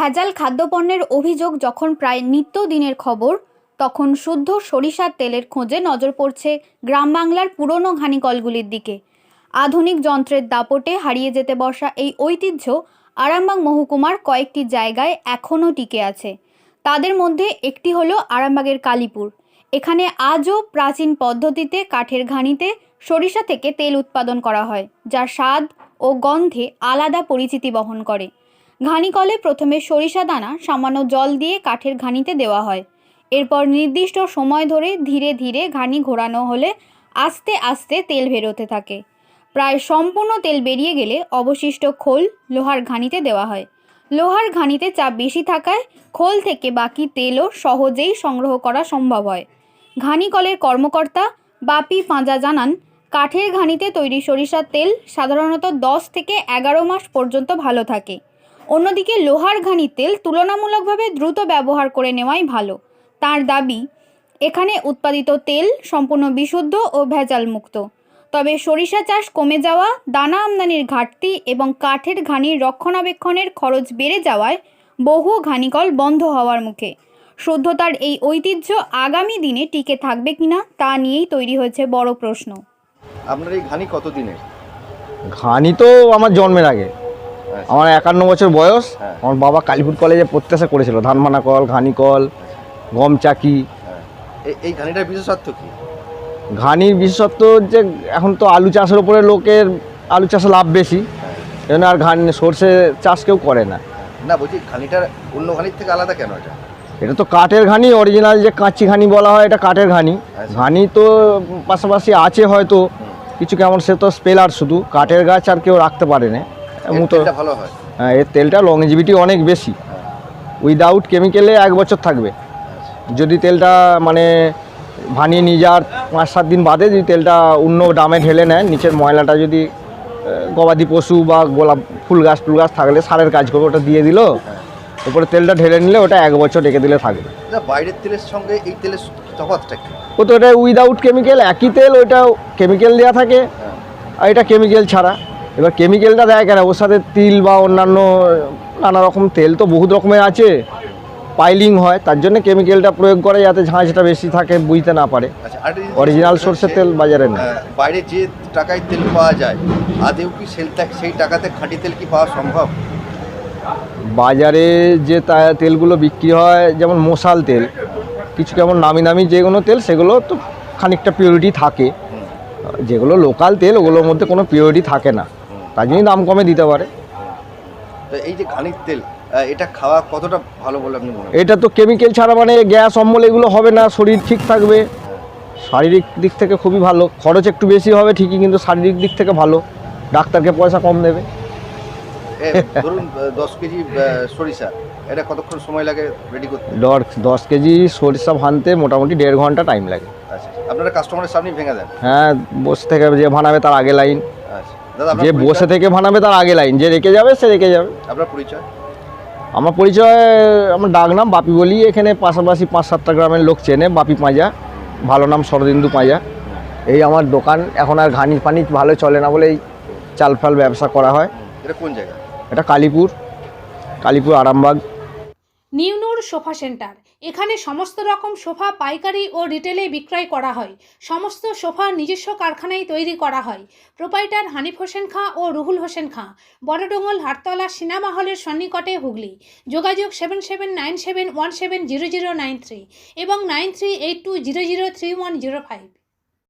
ভেজাল খাদ্যপণ্যের অভিযোগ যখন প্রায় নিত্যদিনের খবর, তখন শুদ্ধ সরিষার তেলের খোঁজে নজর পড়ছে গ্রাম বাংলার পুরনো ঘানিকলগুলির দিকে। আধুনিক যন্ত্রের দাপটে হারিয়ে যেতে বসা এই ঐতিহ্য আরামবাগ মহকুমার কয়েকটি জায়গায় এখনও টিকে আছে। তাদের মধ্যে একটি হলো আরামবাগের কালীপুর। এখানে আজও প্রাচীন পদ্ধতিতে কাঠের ঘানিতে সরিষা থেকে তেল উৎপাদন করা হয়, যার স্বাদ ও গন্ধে আলাদা পরিচিতি বহন করে। ঘানিকলে প্রথমে সরিষা দানা সামান্য জল দিয়ে কাঠের ঘানিতে দেওয়া হয়। এরপর নির্দিষ্ট সময় ধরে ধীরে ধীরে ঘানি ঘোরানো হলে আস্তে আস্তে তেল বেরোতে থাকে। প্রায় সম্পূর্ণ তেল বেরিয়ে গেলে অবশিষ্ট খোল লোহার ঘানিতে দেওয়া হয়। লোহার ঘানিতে চাপ বেশি থাকায় খোল থেকে বাকি তেলও সহজেই সংগ্রহ করা সম্ভব হয়। ঘানিকলের কর্মকর্তা বাপি পাঁজা জানান, কাঠের ঘানিতে তৈরি সরিষার তেল সাধারণত 10 থেকে 11 মাস পর্যন্ত ভালো থাকে। অন্যদিকে লোহার ঘানির তেল তুলনামূলকভাবে দ্রুত ব্যবহার করে নেওয়াই ভালো। তার দাবি, এখানে উৎপাদিত তেল সম্পূর্ণ বিশুদ্ধ ও ভেজাল মুক্ত। তবে সরিষা চাষ কমে যাওয়া, দানা আমদানির ঘাটতি এবং কাঠের ঘানির রক্ষণাবেক্ষণের খরচ বেড়ে যাওয়ায় বহু ঘানিকল বন্ধ হওয়ার মুখে। শুদ্ধতার এই ঐতিহ্য আগামী দিনে টিকে থাকবে কিনা তা নিয়েই তৈরি হয়েছে বড় প্রশ্ন। আপনার এই ঘানি কত দিনের? ঘানি তো আমার জন্মের আগে। আমার 51 বছর বয়স। আমার বাবা কালীপুর কলেজে প্রত্যাশা করেছিল ধানমানা কল, ঘানি কল, গম চাকি। এই ঘানিটার বিশেষত্ব কি? ঘানির বিশেষত্ব যে এখন তো আলু চাষের উপরে লোকের আলু চাষে লাভ বেশি, এজন্য আর সর্ষে চাষ কেউ করে না। না, বলছি ঘানিটার অন্য ঘানির থেকে আলাদা কেন? এটা তো কাঠের ঘানি, অরিজিনাল যে কাঁচি ঘানি বলা হয়, এটা কাঠের ঘানি। ঘানি তো পাশাপাশি আছে হয়তো কিছু, কেমন সে তো স্পেলার, শুধু কাঠের গাছ আর কেউ রাখতে পারে না। ভালো হয়। হ্যাঁ, এর তেলটা লংজিভিটি অনেক বেশি। উইদাউট কেমিক্যালে 1 বছর থাকবে। যদি তেলটা মানে ভানিয়ে নিয়ে যাওয়ার 5-7 দিন বাদে যদি তেলটা অন্য ড্রামে ঢেলে নেয়, নিচের ময়লাটা যদি গবাদি পশু বা গোলাপ ফুল গাছ থাকলে সারের কাজ করবে, ওটা দিয়ে দিল, উপরে তেলটা ঢেলে নিলে ওটা 1 বছর রেখে দিলে থাকবে। বাইরের তেলের সঙ্গে এই তেলের তফাৎটা কি? ও তো এটা উইদাউট কেমিক্যাল, একই তেল, ওইটাও কেমিক্যাল দেওয়া থাকে আর এটা কেমিক্যাল ছাড়া। এবার কেমিক্যালটা দেয় কেন? ওর সাথে তিল বা অন্যান্য নানা রকম তেল তো বহুত রকমের আছে, পাইলিং হয়, তার জন্য কেমিক্যালটা প্রয়োগ করে যাতে ঝাঁঝটা বেশি থাকে, বুঝতে না পারে। অরিজিনাল সরষের তেল বাজারে নেই। বাইরে যে টাকায় তেল পাওয়া যায়, আদেও কি সেই টাকাতে খাঁটি তেল কি পাওয়া সম্ভব? বাজারে যে তেলগুলো বিক্রি হয়, যেমন মশাল তেল, কিছু কেমন নামি নামি যেগুলো তেল, সেগুলো তো খানিকটা পিওরিটি থাকে। যেগুলো লোকাল তেল, ওগুলোর মধ্যে কোনো পিওরিটি থাকে না, তার জন্যই দাম কমে দিতে পারে। তো এই যে ঘানির তেল, এটা খাওয়া কতটা ভালো বলে আপনি মনে করেন? এটা তো কেমিক্যাল ছাড়া, মানে গ্যাস অম্বল এগুলো হবে না, শরীর ঠিক থাকবে। শারীরিক দিক থেকে খুবই ভালো। খরচ একটু বেশি হবে ঠিকই, কিন্তু শারীরিক দিক থেকে ভালো, ডাক্তারকে পয়সা কম দেবে। ধরুন 10 কেজি সরিষা, এটা কতক্ষণ সময় লাগে রেডি করতে? 10 কেজি সরিষা ভানতে মোটামুটি 1.5 ঘন্টা টাইম লাগে। আচ্ছা, আপনারা কাস্টমারের সামনে ভেঙে দেন? হ্যাঁ, বসে থেকে যে ভানাবে তার আগে লাইন। আচ্ছা দাদা, যে বসে থেকে ভানাবে তার আগে লাইন, যে রেখে যাবে সে রেখে যাবে। আপনার পরিচয়? আমার পরিচয়, আমার ডাক নাম বাপি বলি। এখানে পাশাপাশি 5-7টা গ্রামের লোক চেনে বাপি পাঁজা, ভালো নাম শরদিন্দু পাঁজা। এই আমার দোকান। এখন আর ঘানি পানি ভালো চলে না বলে এই চাল ফাল ব্যবসা করা হয়। এটা কোন জায়গা? এটা কালীপুর আরামবাগ। নিউ নূর সোফা সেন্টার। এখানে সমস্ত রকম সোফা পাইকারি ও রিটেলে বিক্রয় করা হয়। সমস্ত সোফা নিজস্ব কারখানায় তৈরি করা হয়। প্রোপাইটার হানিফ হোসেন খাঁ ও রুহুল হোসেন খাঁ, বড়ডোঙ্গল হাটতলা সিনেমা হলের সন্নিকটে, হুগলি। যোগাযোগ 7797170093 এবং 9382003105।